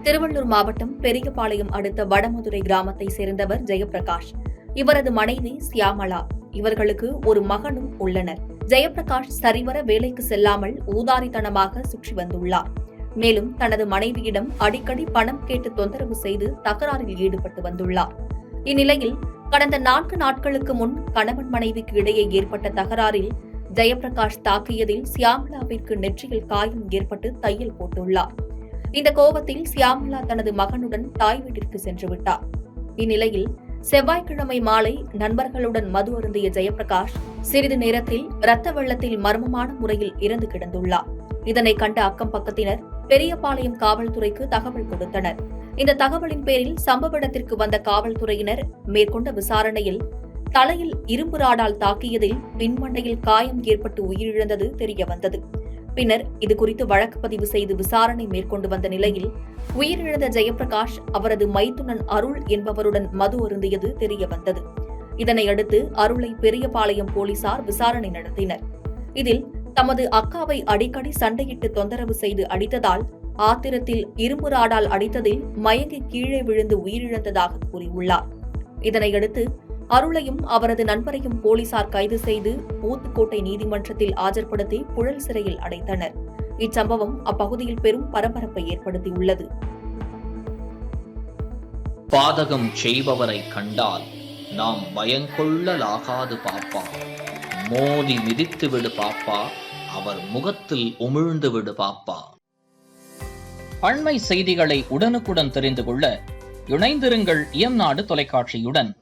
திருவள்ளூர் மாவட்டம் பெரியபாளையம் அடுத்த வடமதுரை கிராமத்தை சேர்ந்தவர் ஜெயபிரகாஷ். இவரது மனைவி சியாமளா. இவர்களுக்கு ஒரு மகனும் உள்ளனர். ஜெயபிரகாஷ் சரிவர வேலைக்கு செல்லாமல் ஊதாரித்தனமாக சுற்றி வந்துள்ளார். மேலும் தனது மனைவியிடம் அடிக்கடி பணம் கேட்டு தொந்தரவு செய்து தகராறில் ஈடுபட்டு வந்துள்ளார். இந்நிலையில் கடந்த 4 நாட்களுக்கு முன் கணவன் மனைவிக்கு இடையே ஏற்பட்ட தகராறில் ஜெயபிரகாஷ் தாக்கியதில் சியாமளாவிற்கு நெற்றியில் காயம் ஏற்பட்டு தையல் போட்டுள்ளார். இந்த கோபத்தில் சியாமளா தனது மகனுடன் தாய் வீட்டிற்கு சென்று விட்டார். இந்நிலையில் செவ்வாய்க்கிழமை மாலை நண்பர்களுடன் மது அருந்திய ஜெயபிரகாஷ் சிறிது நேரத்தில் இரத்த வெள்ளத்தில் மர்மமான முறையில் இறந்து கிடந்துள்ளார். இதனை கண்ட அக்கம் பக்கத்தினர் பெரியபாளையம் காவல்துறைக்கு தகவல் கொடுத்தனர். இந்த தகவலின் பேரில் சம்பவ இடத்திற்கு வந்த காவல்துறையினர் மேற்கொண்ட விசாரணையில் தலையில் இரும்பு ராடால் தாக்கியதில் பின்மண்டையில் காயம் ஏற்பட்டு உயிரிழந்தது தெரியவந்தது. பின்னர் இதுகுறித்து வழக்கு பதிவு செய்து விசாரணை மேற்கொண்டு வந்த நிலையில் உயிரிழந்த ஜெயபிரகாஷ் அவரது மைத்துனன் அருள் என்பவருடன் மது அருந்தியது தெரியவந்தது. இதனையடுத்து அருளை பெரியபாளையம் போலீசார் விசாரணை நடத்தினர். இதில் தமது அக்காவை அடிக்கடி சண்டையிட்டு தொந்தரவு செய்து அடித்ததால் ஆத்திரத்தில் இரும்பு ராடால் அடித்ததில் மயங்கி கீழே விழுந்து உயிரிழந்ததாக கூறியுள்ளார். இதனையடுத்து அருளையும் அவரது நண்பரையும் போலீசார் கைது செய்து ஊத்துக்கோட்டை நீதிமன்றத்தில் ஆஜர்படுத்தி புழல் சிறையில் அடைத்தனர். இச்சம்பவம் அப்பகுதியில் பெரும் பரபரப்பை ஏற்படுத்தியுள்ளது. பாதகம் செய்பவரை கண்டால் நாம் பயங்கொள்ளலாகாது பாப்பா, மோதி மிதித்து விடு பாப்பா, அவர் முகத்தில் உமிழ்ந்து விடு பாப்பா. அண்மை செய்திகளை உடனுக்குடன் தெரிந்து கொள்ள இணைந்திருங்கள் இயம்நாடு தொலைக்காட்சியுடன்.